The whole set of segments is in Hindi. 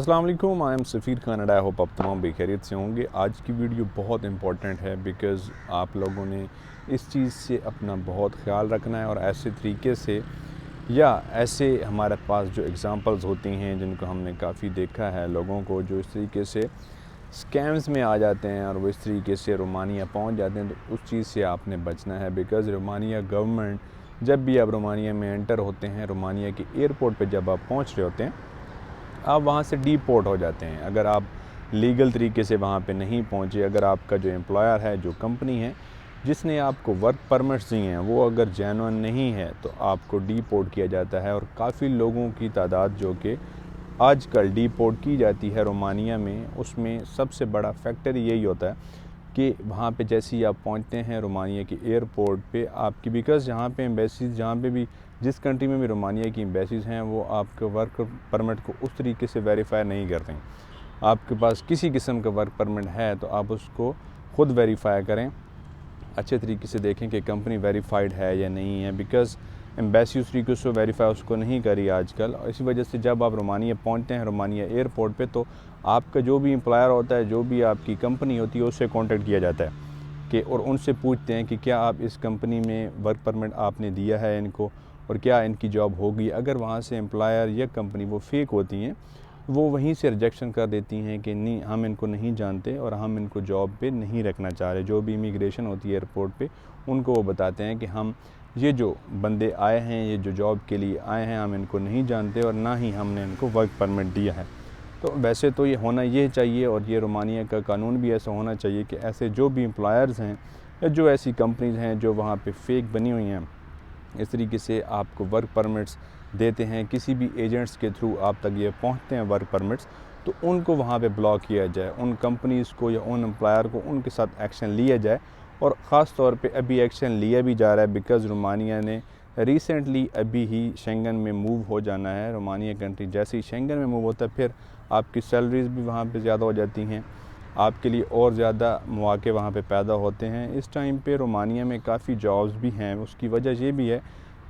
अस्सलाम वालेकुम, I am Safeer Khan and I hope आप तमाम बेखैरियत से होंगे। आज की वीडियो बहुत इंपॉर्टेंट है बिकॉज़ आप लोगों ने इस चीज़ से अपना बहुत ख्याल रखना है और ऐसे तरीके से या ऐसे हमारे पास जो एग्ज़ाम्पल्स होती हैं जिनको हमने काफ़ी देखा है, लोगों को जो इस तरीके से स्कैम्स में आ जाते हैं और वो इस तरीके से रोमानिया पहुंच जाते हैं, तो उस चीज़ से आपने बचना है। बिकॉज़ रोमानिया गवर्नमेंट, जब भी आप रोमानिया में एंटर होते हैं, रोमानिया के एयरपोर्ट पर जब आप पहुँच रहे होते हैं, आप वहाँ से डिपोर्ट हो जाते हैं। अगर आप लीगल तरीके से वहाँ पे नहीं पहुँचे, अगर आपका जो एम्प्लॉयर है, जो कंपनी है जिसने आपको वर्क परमिट्स दिए हैं, वो अगर जेन्युइन नहीं है तो आपको डिपोर्ट किया जाता है। और काफ़ी लोगों की तादाद जो कि आजकल डिपोर्ट की जाती है रोमानिया में, उसमें सबसे बड़ा फैक्टर यही होता है कि वहाँ पे जैसे ही आप पहुँचते हैं रोमानिया के एयरपोर्ट पे आपकी, बिकॉज़ यहाँ पे एम्बेसीज़, जहाँ पे भी जिस कंट्री में भी रोमानिया की एम्बेसीज़ हैं, वो आपके वर्क परमिट को उस तरीके से वेरीफ़ाई नहीं करते हैं। आपके पास किसी किस्म का वर्क परमिट है तो आप उसको ख़ुद वेरीफ़ाई करें, अच्छे तरीके से देखें कि कंपनी वेरीफाइड है या नहीं है। बिकॉज़ एम्बेसी उस तरीके से वेरीफाई उसको नहीं करी आजकल, और इसी वजह से जब आप रोमानिया पहुंचते हैं, रोमानिया एयरपोर्ट पे, तो आपका जो भी एम्प्लॉयर होता है, जो भी आपकी कंपनी होती है, उससे कांटेक्ट किया जाता है कि, और उनसे पूछते हैं कि क्या आप इस कंपनी में वर्क परमिट आपने दिया है इनको, और क्या इनकी जॉब होगी। अगर वहाँ से एम्प्लॉयर या कंपनी वो फेक होती हैं, वो वहीं से रिजेक्शन कर देती हैं कि नहीं, हम इनको नहीं जानते और हम इनको जॉब पे नहीं रखना चाह रहे। जो भी इमिग्रेशन होती है एयरपोर्ट पे, उनको वो बताते हैं कि हम ये जो बंदे आए हैं, ये जो जॉब के लिए आए हैं, हम इनको नहीं जानते और ना ही हमने इनको वर्क परमिट दिया है। तो वैसे तो ये होना ये चाहिए, और ये रोमानिया का कानून भी ऐसा होना चाहिए कि ऐसे जो भी एम्प्लॉयर्स हैं या जो ऐसी कंपनीज़ हैं जो वहाँ पे फेक बनी हुई हैं, इस तरीके से आपको वर्क परमिट्स देते हैं, किसी भी एजेंट्स के थ्रू आप तक ये पहुंचते हैं वर्क परमिट्स, तो उनको वहाँ पे ब्लॉक किया जाए, उन कंपनीज़ को या उन एम्प्लॉयर को, उनके साथ एक्शन लिया जाए। और ख़ास तौर पे अभी एक्शन लिया भी जा रहा है बिकॉज़ रोमानिया ने रिसेंटली अभी ही शेंगन में मूव हो जाना है। रोमानिया कंट्री जैसे ही शेंगन में मूव होता है, फिर आपकी सैलरीज़ भी वहाँ पे ज़्यादा हो जाती हैं, आपके लिए और ज़्यादा मौके वहाँ पे पैदा होते हैं। इस टाइम पे रोमानिया में काफ़ी जॉब्स भी हैं, उसकी वजह ये भी है,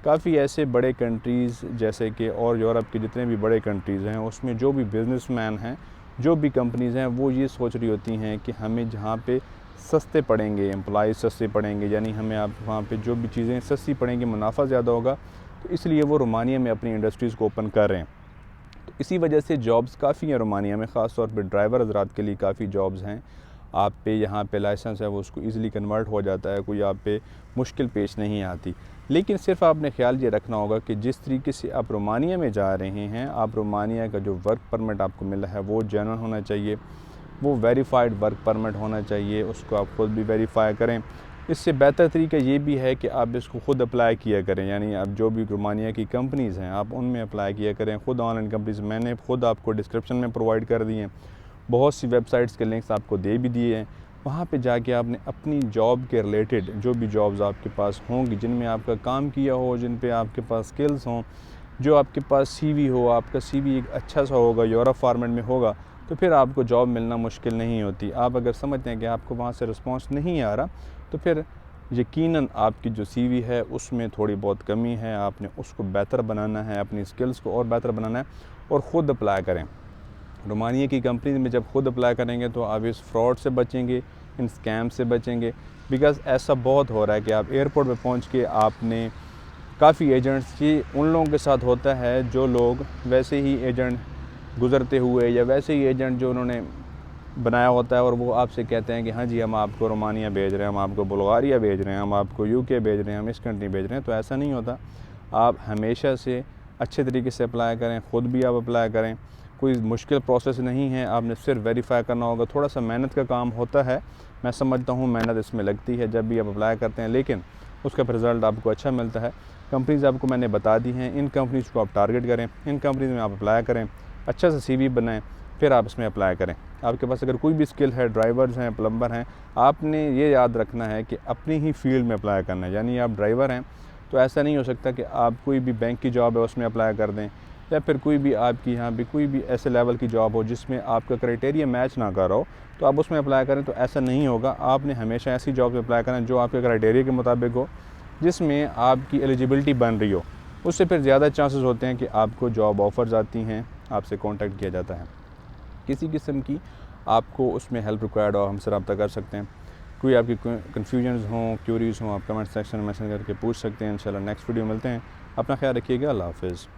काफ़ी ऐसे बड़े कंट्रीज़ जैसे कि और यूरोप के जितने भी बड़े कंट्रीज़ हैं, उसमें जो भी बिज़नेसमैन हैं, जो भी कंपनीज़ हैं, वो ये सोच रही होती हैं कि हमें जहाँ पे सस्ते पड़ेंगे, एम्प्लॉइज़ सस्ते पड़ेंगे, यानी हमें आप वहाँ पे जो भी चीज़ें सस्ती पड़ेंगी, मुनाफा ज़्यादा होगा, तो इसलिए वो रोमानिया में अपनी इंडस्ट्रीज़ को ओपन कर रहे हैं। तो इसी वजह से जॉब्स काफ़ी हैं रोमानिया में, ख़ास तौर पे ड्राइवर हज़रात के लिए काफ़ी जॉब्स हैं। आप पे यहाँ पे लाइसेंस है, वो उसको ईज़िली कन्वर्ट हो जाता है, कोई आप पे मुश्किल पेश नहीं आती। लेकिन सिर्फ आपने ख़्याल ये रखना होगा कि जिस तरीके से आप रोमानिया में जा रहे हैं, आप रोमानिया का जो वर्क परमिट आपको मिला है वो जेन्युइन होना चाहिए, वो वेरीफाइड वर्क परमिट होना चाहिए, उसको आप ख़ुद भी वेरीफ़ाई करें। इससे बेहतर तरीका ये भी है कि आप इसको ख़ुद अप्लाई किया करें, यानी आप जो भी रोमानिया की कंपनीज़ हैं, आप उनमें अप्लाई किया करें, ख़ुद ऑनलाइन कंपनीज़ मैंने ख़ुद आपको डिस्क्रिप्शन में प्रोवाइड कर दी हैं, बहुत सी वेबसाइट्स के लिंक्स आपको दे भी दिए हैं। वहाँ पे जाके आपने अपनी जॉब के रिलेटेड जो भी जॉब्स आपके पास होंगी, जिनमें आपका काम किया हो, जिन पे आपके पास स्किल्स हों, जो आपके पास सीवी हो, आपका सीवी एक अच्छा सा होगा, यूरोप फॉर्मेट में होगा, तो फिर आपको जॉब मिलना मुश्किल नहीं होती। आप अगर समझते हैं कि आपको वहाँ से रिस्पॉन्स नहीं आ रहा, तो फिर यकीनन आपकी जो सीवी है उसमें थोड़ी बहुत कमी है, आपने उसको बेहतर बनाना है, अपनी स्किल्स को और बेहतर बनाना है, और ख़ुद अप्लाई करें। रोमानिया की कंपनी में जब खुद अप्लाई करेंगे तो आप इस फ्रॉड से बचेंगे, इन स्कैम से बचेंगे। बिकॉज़ ऐसा बहुत हो रहा है कि आप एयरपोर्ट पे पहुंच के आपने काफ़ी एजेंट्स की उन लोगों के साथ होता है, जो लोग वैसे ही एजेंट गुज़रते हुए या वैसे ही एजेंट जो उन्होंने बनाया होता है, और वो आपसे कहते हैं कि हाँ जी, हम आपको रोमानिया भेज रहे हैं, हम आपको बुल्गारिया भेज रहे हैं, हम आपको यूके भेज रहे हैं, हम इस कंट्री भेज रहे हैं। तो ऐसा नहीं होता। आप हमेशा से अच्छे तरीके से अप्लाई करें, ख़ुद भी आप अप्लाई करें, कोई मुश्किल प्रोसेस नहीं है, आपने सिर्फ वेरीफ़ाई करना होगा। थोड़ा सा मेहनत का काम होता है, मैं समझता हूँ, मेहनत इसमें लगती है जब भी आप अप्लाई करते हैं, लेकिन उसका रिज़ल्ट आपको अच्छा मिलता है। कंपनीज़ आपको मैंने बता दी हैं, इन कंपनीज़ को आप टारगेट करें, इन कंपनीज़ में आप अप्लाई करें, अच्छा सा सीवी बनाएं, फिर आप इसमें अप्लाई करें। आपके पास अगर कोई भी स्किल है, ड्राइवर्स हैं, प्लम्बर हैं, आपने ये याद रखना है कि अपनी ही फील्ड में अप्लाई करना है। यानी आप ड्राइवर हैं तो ऐसा नहीं हो सकता कि आप कोई भी बैंक की जॉब है उसमें अप्लाई कर दें, या फिर कोई भी आपकी यहाँ भी कोई भी ऐसे लेवल की जॉब हो जिसमें आपका क्राइटेरिया मैच ना कर रहा हो, तो आप उसमें अप्लाई करें। तो ऐसा नहीं होगा। आपने हमेशा ऐसी जॉब में अप्लाई करना जो आपके क्राइटेरिया के मुताबिक हो, जिसमें आपकी एलिजिबिलिटी बन रही हो। उससे फिर ज़्यादा चांसेस होते हैं कि आपको जॉब ऑफ़र्स आती हैं, आपसे कॉन्टैक्ट किया जाता है। किसी किस्म की आपको उसमें हेल्प रिक्वायर्ड हो हमसे रब्ता कर सकते हैं। कोई आपकी कन्फ्यूजन्स हों, क्यूरीज़ हों, आप कमेंट सेक्शन में मैसेज करके पूछ सकते हैं। इंशाल्लाह नेक्स्ट वीडियो मिलते हैं। अपना ख्याल रखिएगा। अल्लाह हाफ़िज़।